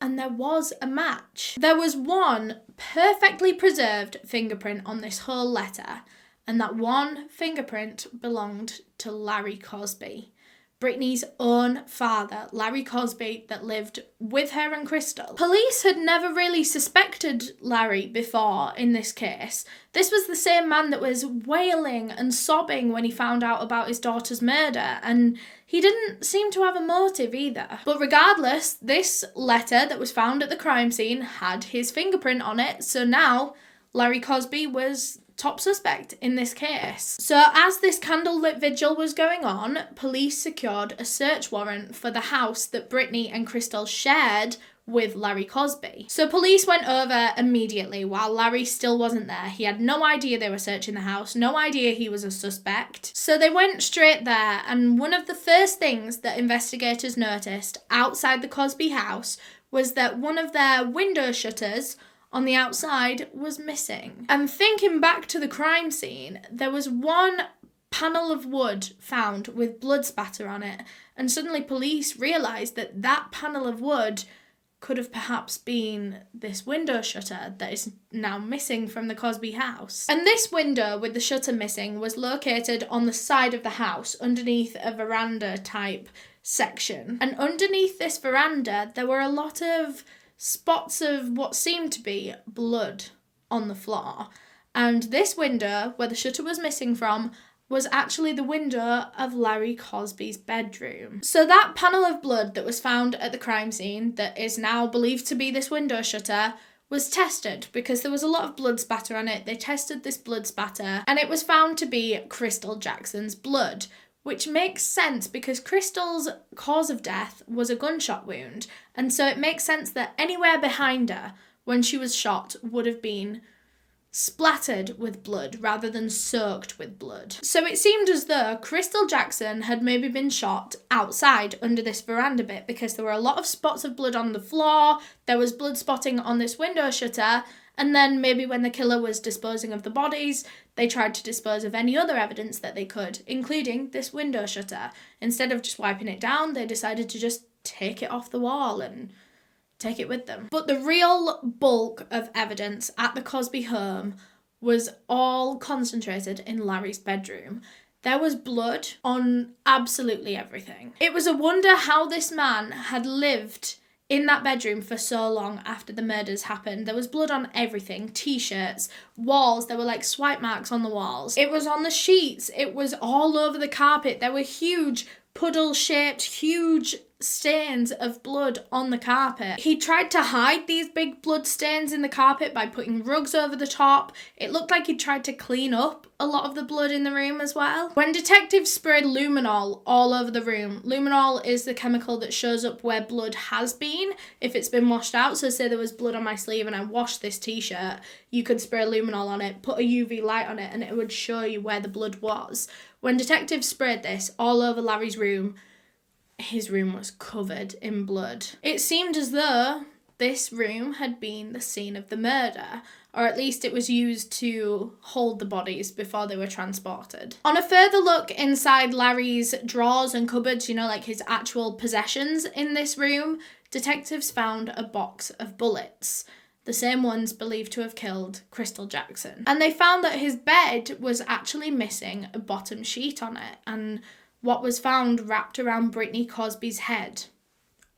And there was a match. There was one perfectly preserved fingerprint on this whole letter, and that one fingerprint belonged to Larry Cosby. Britney's own father, Larry Cosby, that lived with her and Crystal. Police had never really suspected Larry before in this case. This was the same man that was wailing and sobbing when he found out about his daughter's murder, and he didn't seem to have a motive either. But regardless, this letter that was found at the crime scene had his fingerprint on it, so now Larry Cosby was top suspect in this case. So as this candlelit vigil was going on, police secured a search warrant for the house that Britney and Crystal shared with Larry Cosby. So police went over immediately while Larry still wasn't there. He had no idea they were searching the house, no idea he was a suspect. So they went straight there, and one of the first things that investigators noticed outside the Cosby house was that one of their window shutters on the outside was missing. And thinking back to the crime scene, there was one panel of wood found with blood spatter on it, and suddenly police realised that that panel of wood could have perhaps been this window shutter that is now missing from the Cosby house. And this window with the shutter missing was located on the side of the house underneath a veranda type section. And underneath this veranda, there were a lot of spots of what seemed to be blood on the floor. And this window, where the shutter was missing from, was actually the window of Larry Cosby's bedroom. So that panel of blood that was found at the crime scene, that is now believed to be this window shutter, was tested because there was a lot of blood spatter on it. They tested this blood spatter and it was found to be Crystal Jackson's blood, which makes sense because Crystal's cause of death was a gunshot wound, and so it makes sense that anywhere behind her when she was shot would have been splattered with blood rather than soaked with blood. So it seemed as though Crystal Jackson had maybe been shot outside under this veranda bit because there were a lot of spots of blood on the floor, there was blood spotting on this window shutter, and then maybe when the killer was disposing of the bodies, they tried to dispose of any other evidence that they could, including this window shutter. Instead of just wiping it down, they decided to just take it off the wall and take it with them. But the real bulk of evidence at the Cosby home was all concentrated in Larry's bedroom. There was blood on absolutely everything. It was a wonder how this man had lived in that bedroom for so long after the murders happened. There was blood on everything, t-shirts, walls, there were like swipe marks on the walls. It was on the sheets, it was all over the carpet. There were huge puddle-shaped, huge stains of blood on the carpet. He tried to hide these big blood stains in the carpet by putting rugs over the top. It looked like he tried to clean up a lot of the blood in the room as well. When detectives sprayed luminol all over the room, luminol is the chemical that shows up where blood has been if it's been washed out. So say there was blood on my sleeve and I washed this t-shirt, you could spray luminol on it, put a UV light on it, and it would show you where the blood was. When detectives sprayed this all over Larry's room, his room was covered in blood. It seemed as though this room had been the scene of the murder, or at least it was used to hold the bodies before they were transported. On a further look inside Larry's drawers and cupboards, you know, like his actual possessions in this room, detectives found a box of bullets, the same ones believed to have killed Crystal Jackson. And they found that his bed was actually missing a bottom sheet on it, and what was found wrapped around Britney Cosby's head,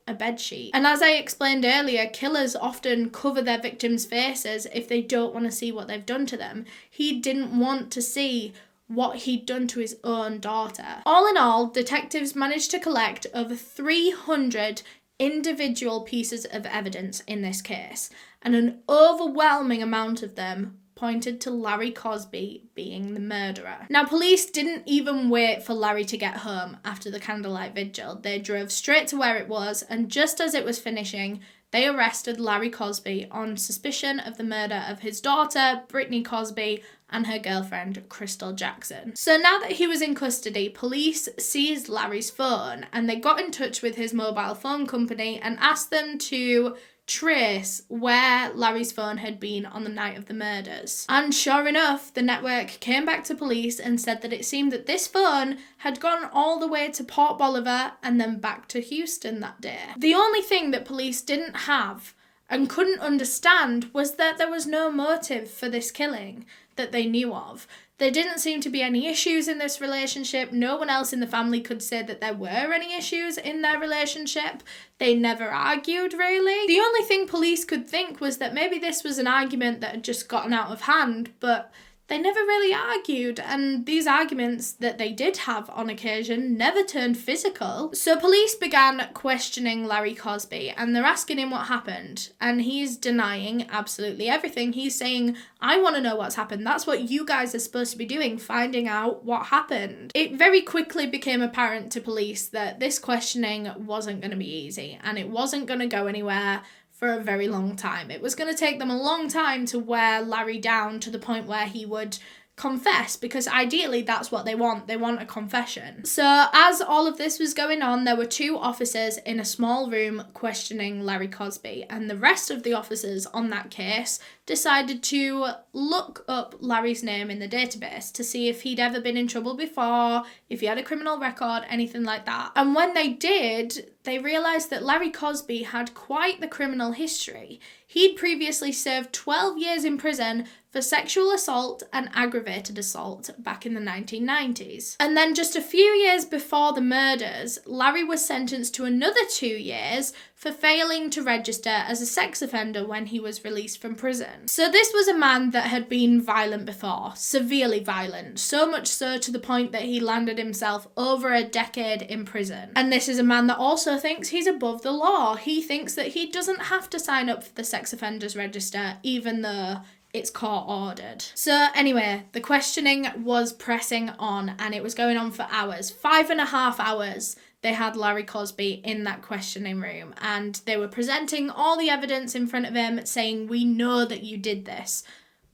a bed sheet. And as I explained earlier, killers often cover their victims' faces if they don't want to see what they've done to them. He didn't want to see what he'd done to his own daughter. All in all, detectives managed to collect over 300 individual pieces of evidence in this case, and an overwhelming amount of them pointed to Larry Cosby being the murderer. Now, police didn't even wait for Larry to get home after the candlelight vigil. They drove straight to where it was, and just as it was finishing, they arrested Larry Cosby on suspicion of the murder of his daughter, Britney Cosby, and her girlfriend, Crystal Jackson. So now that he was in custody, police seized Larry's phone, and they got in touch with his mobile phone company and asked them to trace where Larry's phone had been on the night of the murders. And sure enough, the network came back to police and said that it seemed that this phone had gone all the way to Port Bolivar and then back to Houston that day. The only thing that police didn't have and couldn't understand was that there was no motive for this killing that they knew of. There didn't seem to be any issues in this relationship. No one else in the family could say that there were any issues in their relationship. They never argued, really. The only thing police could think was that maybe this was an argument that had just gotten out of hand, but they never really argued, and these arguments that they did have on occasion never turned physical. So police began questioning Larry Cosby, and they're asking him what happened, and he's denying absolutely everything. He's saying, I want to know what's happened. That's what you guys are supposed to be doing, finding out what happened. It very quickly became apparent to police that this questioning wasn't going to be easy, and it wasn't going to go anywhere for a very long time. It was going to take them a long time to wear Larry down to the point where he would confess, because ideally that's what they want. They want a confession. So as all of this was going on, there were 2 officers in a small room questioning Larry Cosby, and the rest of the officers on that case decided to look up Larry's name in the database to see if he'd ever been in trouble before, if he had a criminal record, anything like that. And when they did, they realised that Larry Cosby had quite the criminal history. He'd previously served 12 years in prison for sexual assault and aggravated assault back in the 1990s. And then just a few years before the murders, Larry was sentenced to another 2 years for failing to register as a sex offender when he was released from prison. So this was a man that had been violent before, severely violent, so much so to the point that he landed himself over a decade in prison. And this is a man that also thinks he's above the law. He thinks that he doesn't have to sign up for the sex offenders register, even though it's court ordered. So anyway, the questioning was pressing on, and it was going on for hours. 5.5 hours they had Larry Cosby in that questioning room, and they were presenting all the evidence in front of him, saying, we know that you did this.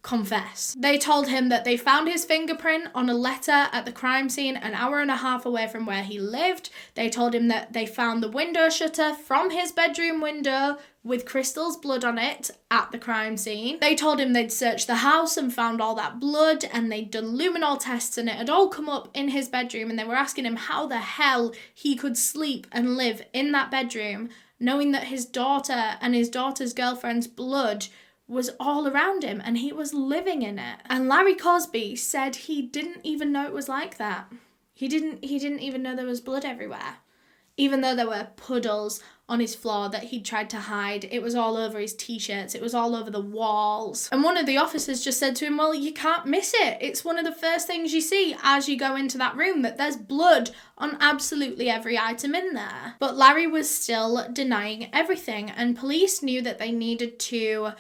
Confess. They told him that they found his fingerprint on a letter at the crime scene an hour and a half away from where he lived. They told him that they found the window shutter from his bedroom window with Crystal's blood on it at the crime scene. They told him they'd searched the house and found all that blood, and they'd done luminol tests, and it had all come up in his bedroom, and they were asking him how the hell he could sleep and live in that bedroom knowing that his daughter and his daughter's girlfriend's blood was all around him and he was living in it. And Larry Cosby said he didn't even know it was like that. He didn't even know there was blood everywhere. Even though there were puddles on his floor that he'd tried to hide, it was all over his t-shirts, it was all over the walls. And one of the officers just said to him, well, you can't miss it. It's one of the first things you see as you go into that room, that there's blood on absolutely every item in there. But Larry was still denying everything, and police knew that they needed to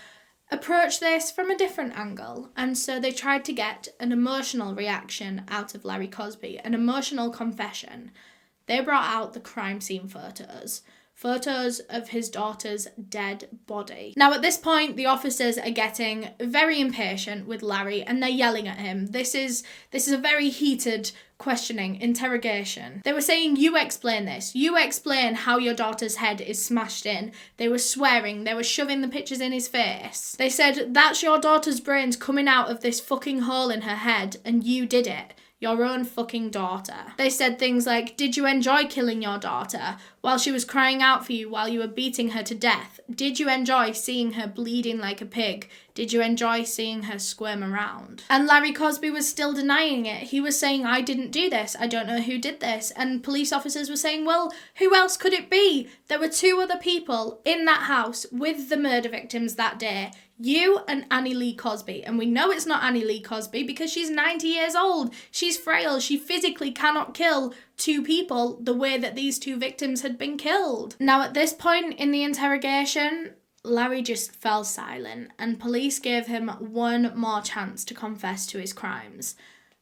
approach this from a different angle, and so they tried to get an emotional reaction out of Larry Cosby, an emotional confession. They brought out the crime scene photos of his daughter's dead body. Now at this point, the officers are getting very impatient with Larry and they're yelling at him. This is a very heated questioning, interrogation. They were saying, you explain this. You explain how your daughter's head is smashed in. They were swearing. They were shoving the pictures in his face. They said, that's your daughter's brains coming out of this fucking hole in her head and you did it. Your own fucking daughter. They said things like, did you enjoy killing your daughter while she was crying out for you while you were beating her to death? Did you enjoy seeing her bleeding like a pig? Did you enjoy seeing her squirm around? And Larry Cosby was still denying it. He was saying, I didn't do this. I don't know who did this. And police officers were saying, well, who else could it be? There were 2 other people in that house with the murder victims that day. You and Annie Lee Cosby. And we know it's not Annie Lee Cosby because she's 90 years old. She's frail. She physically cannot kill 2 people the way that these 2 victims had been killed. Now at this point in the interrogation, Larry just fell silent and police gave him one more chance to confess to his crimes,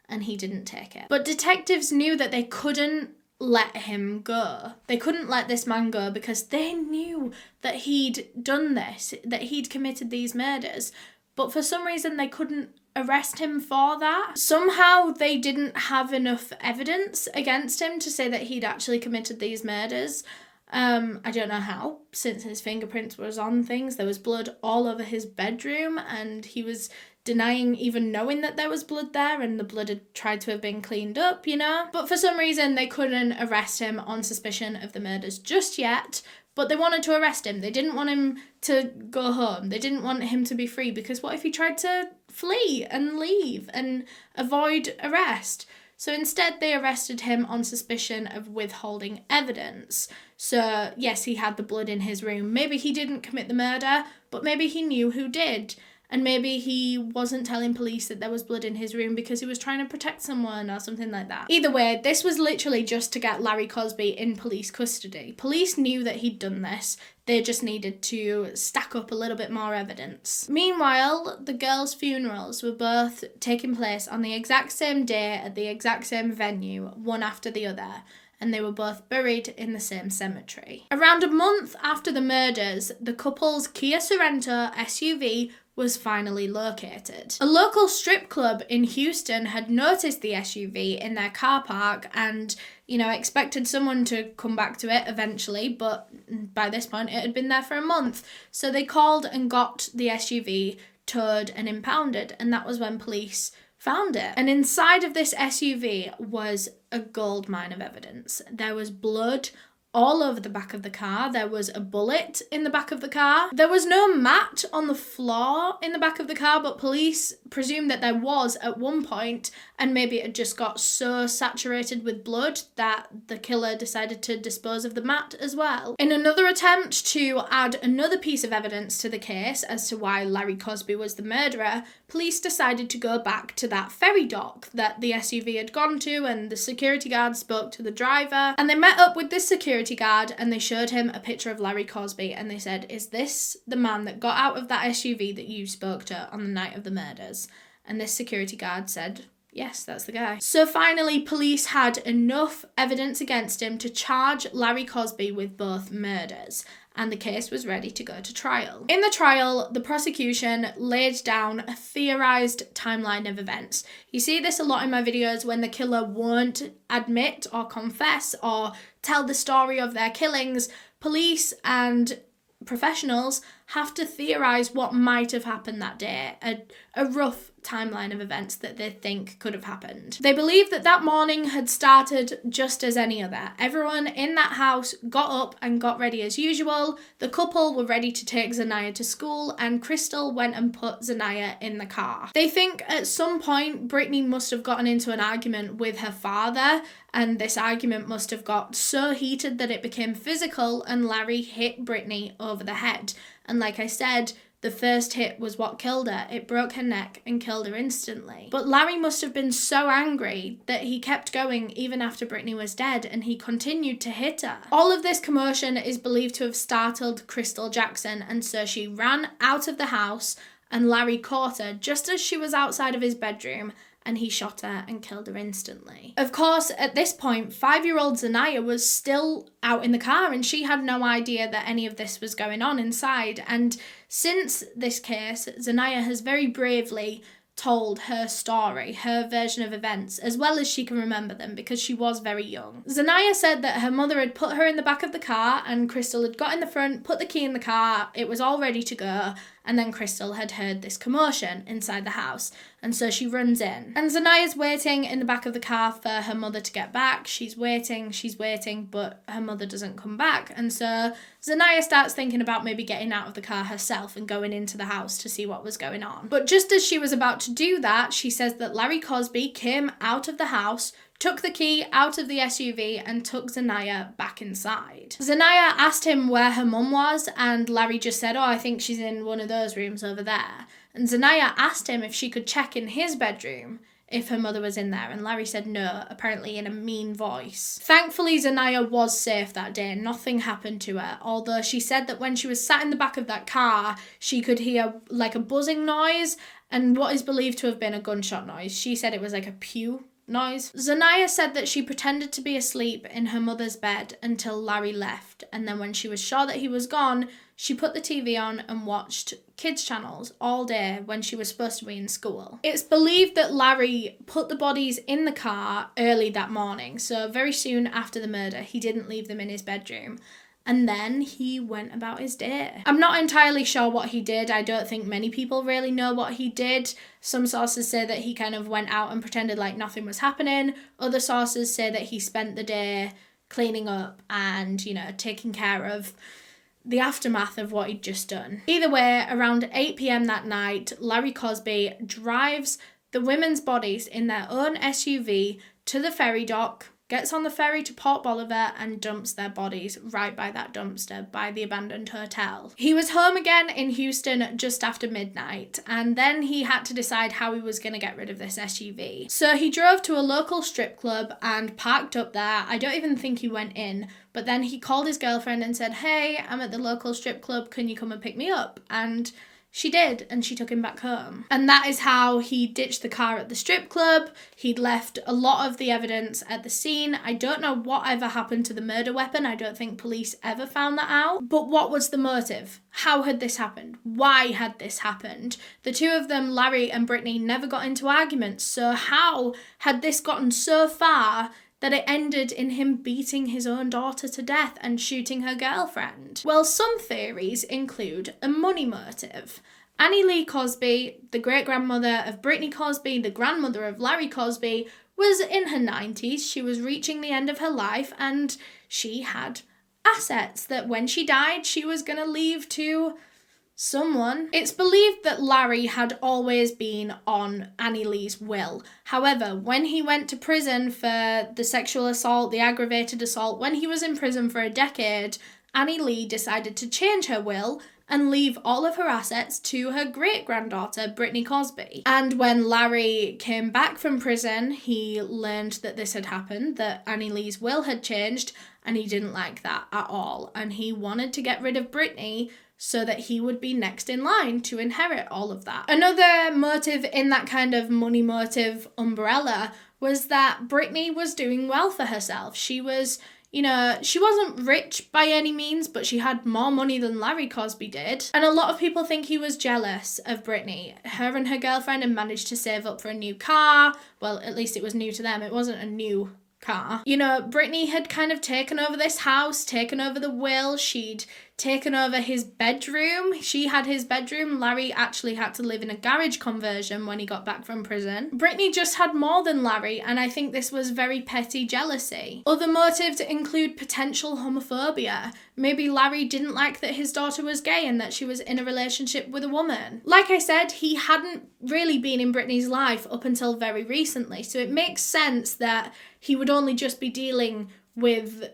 and he didn't take it. But detectives knew that they couldn't let him go. They couldn't let this man go because they knew that he'd done this, that he'd committed these murders. But for some reason they couldn't arrest him for that. Somehow they didn't have enough evidence against him to say that he'd actually committed these murders. I don't know how, since his fingerprints was on things. There was blood all over his bedroom and he was denying even knowing that there was blood there, and the blood had tried to have been cleaned up, you know. But for some reason they couldn't arrest him on suspicion of the murders just yet. but they wanted to arrest him. They didn't want him to go home. They didn't want him to be free, because what if he tried to flee and leave and avoid arrest? So instead, they arrested him on suspicion of withholding evidence. So yes, he had the blood in his room. Maybe he didn't commit the murder, but maybe he knew who did. And maybe he wasn't telling police that there was blood in his room because he was trying to protect someone or something like that. Either way, this was literally just to get Larry Cosby in police custody. Police knew that he'd done this. They just needed to stack up a little bit more evidence. Meanwhile, the girls' funerals were both taking place on the exact same day at the exact same venue, one after the other, and they were both buried in the same cemetery. Around a month after the murders, the couple's Kia Sorento SUV was finally located. A local strip club in Houston had noticed the SUV in their car park and, expected someone to come back to it eventually, but by this point it had been there for a month. So they called and got the SUV towed and impounded, and that was when police found it. And inside of this SUV was a gold mine of evidence. There was blood all over the back of the car. There was a bullet in the back of the car. There was no mat on the floor in the back of the car, but police presumed that there was at one point, and maybe it had just got so saturated with blood that the killer decided to dispose of the mat as well. In another attempt to add another piece of evidence to the case as to why Larry Cosby was the murderer, police decided to go back to that ferry dock that the SUV had gone to, and the security guard spoke to the driver, and they met up with this security guard and they showed him a picture of Larry Cosby, and they said, "Is this the man that got out of that SUV that you spoke to on the night of the murders?" And this security guard said, "Yes, that's the guy." So finally, police had enough evidence against him to charge Larry Cosby with both murders, and the case was ready to go to trial. In the trial, the prosecution laid down a theorised timeline of events. You see this a lot in my videos when the killer won't admit or confess or tell the story of their killings. Police and professionals have to theorise what might have happened that day, a rough timeline of events that they think could have happened. They believe that that morning had started just as any other. Everyone in that house got up and got ready as usual. The couple were ready to take Zanaya to school, and Crystal went and put Zanaya in the car. They think at some point Britney must have gotten into an argument with her father, and this argument must have got so heated that it became physical, and Larry hit Britney over the head. And like I said, the first hit was what killed her. It broke her neck and killed her instantly. But Larry must have been so angry that he kept going even after Britney was dead, and he continued to hit her. All of this commotion is believed to have startled Crystal Jackson, and so she ran out of the house, and Larry caught her just as she was outside of his bedroom, and he shot her and killed her instantly. Of course, at this point, 5-year-old Zanaya was still out in the car, and she had no idea that any of this was going on inside. And since this case, Zanaya has very bravely told her story, her version of events, as well as she can remember them, because she was very young. Zanaya said that her mother had put her in the back of the car, and Crystal had got in the front, put the key in the car, it was all ready to go, and then Crystal had heard this commotion inside the house, and so she runs in. And Zanaya's waiting in the back of the car for her mother to get back. She's waiting, but her mother doesn't come back, and so Zanaya starts thinking about maybe getting out of the car herself and going into the house to see what was going on. But just as she was about to do that, she says that Larry Cosby came out of the house, took the key out of the SUV, and took Zanaya back inside. Zanaya asked him where her mum was, and Larry just said, "Oh, I think she's in one of those rooms over there." And Zanaya asked him if she could check in his bedroom if her mother was in there, and Larry said no, apparently in a mean voice. Thankfully, Zanaya was safe that day. Nothing happened to her, although she said that when she was sat in the back of that car, she could hear like a buzzing noise and what is believed to have been a gunshot noise. She said it was like a pew noise. Zanaya said that she pretended to be asleep in her mother's bed until Larry left, and then when she was sure that he was gone, she put the TV on and watched kids channels all day when she was supposed to be in school. It's believed that Larry put the bodies in the car early that morning, so very soon after the murder, he didn't leave them in his bedroom. And then he went about his day. I'm not entirely sure what he did. I don't think many people really know what he did. Some sources say that he kind of went out and pretended like nothing was happening. Other sources say that he spent the day cleaning up and, taking care of the aftermath of what he'd just done. Either way, around 8 p.m. that night, Larry Cosby drives the women's bodies in their own SUV to the ferry dock, gets on the ferry to Port Bolivar and dumps their bodies right by that dumpster by the abandoned hotel. He was home again in Houston just after midnight, and then he had to decide how he was going to get rid of this SUV. So he drove to a local strip club and parked up there. I don't even think he went in, but then he called his girlfriend and said, "Hey, I'm at the local strip club, can you come and pick me up?" And she did, and she took him back home. And that is how he ditched the car at the strip club. He'd left a lot of the evidence at the scene. I don't know whatever happened to the murder weapon. I don't think police ever found that out. But what was the motive? How had this happened? Why had this happened? The two of them, Larry and Britney, never got into arguments. So how had this gotten so far that it ended in him beating his own daughter to death and shooting her girlfriend? Well, some theories include a money motive. Annie Lee Cosby, the great-grandmother of Britney Cosby, the grandmother of Larry Cosby, was in her 90s. She was reaching the end of her life, and she had assets that when she died, she was going to leave to someone. It's believed that Larry had always been on Annie Lee's will. However, when he went to prison for the sexual assault, the aggravated assault, when he was in prison for a decade, Annie Lee decided to change her will and leave all of her assets to her great-granddaughter, Britney Cosby. And when Larry came back from prison, he learned that this had happened, that Annie Lee's will had changed, and he didn't like that at all. And he wanted to get rid of Britney so that he would be next in line to inherit all of that. Another motive in that kind of money motive umbrella was that Britney was doing well for herself. She was, she wasn't rich by any means, but she had more money than Larry Cosby did. And a lot of people think he was jealous of Britney. Her and her girlfriend had managed to save up for a new car. Well, at least it was new to them. It wasn't a new car. Britney had kind of taken over this house, taken over the will. She'd taken over his bedroom. She had his bedroom. Larry actually had to live in a garage conversion when he got back from prison. Britney just had more than Larry, and I think this was very petty jealousy. Other motives include potential homophobia. Maybe Larry didn't like that his daughter was gay and that she was in a relationship with a woman. Like I said, he hadn't really been in Britney's life up until very recently, so it makes sense that he would only just be dealing with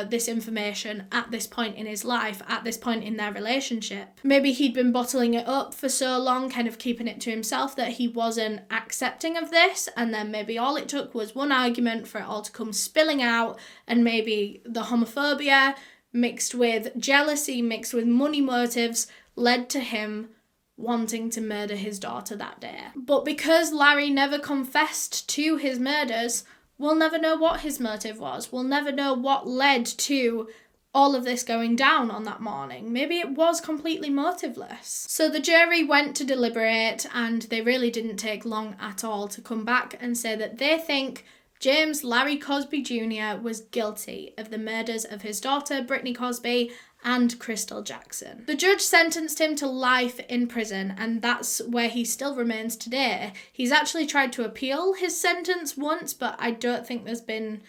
this information at this point in his life, at this point in their relationship. Maybe he'd been bottling it up for so long, kind of keeping it to himself, that he wasn't accepting of this, and then maybe all it took was one argument for it all to come spilling out, and maybe the homophobia mixed with jealousy, mixed with money motives, led to him wanting to murder his daughter that day. But because Larry never confessed to his murders, we'll never know what his motive was. We'll never know what led to all of this going down on that morning. Maybe it was completely motiveless. So the jury went to deliberate, and they really didn't take long at all to come back and say that they think James Larry Cosby Jr. was guilty of the murders of his daughter, Britney Cosby, and Crystal Jackson. The judge sentenced him to life in prison, and that's where he still remains today. He's actually tried to appeal his sentence once, but I don't think there's been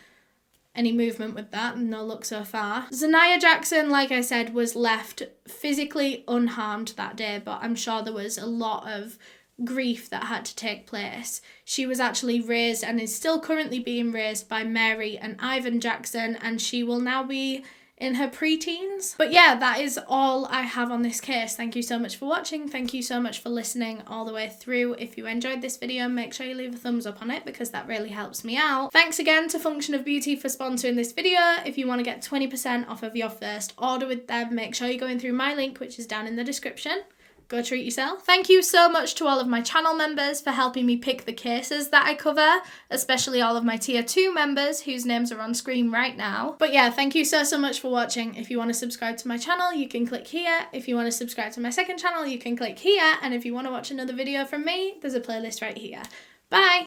any movement with that, no luck so far. Zaniyah Jackson, like I said, was left physically unharmed that day, but I'm sure there was a lot of grief that had to take place. She was actually raised and is still currently being raised by Mary and Ivan Jackson, and she will now be in her preteens. But yeah, that is all I have on this case. Thank you so much for watching. Thank you so much for listening all the way through. If you enjoyed this video, make sure you leave a thumbs up on it because that really helps me out. Thanks again to Function of Beauty for sponsoring this video. If you want to get 20% off of your first order with them, make sure you're going through my link, which is down in the description. Go treat yourself. Thank you so much to all of my channel members for helping me pick the cases that I cover, especially all of my tier 2 members whose names are on screen right now. But yeah, thank you so much for watching. If you want to subscribe to my channel, you can click here. If you want to subscribe to my second channel, you can click here. And if you want to watch another video from me, there's a playlist right here. Bye!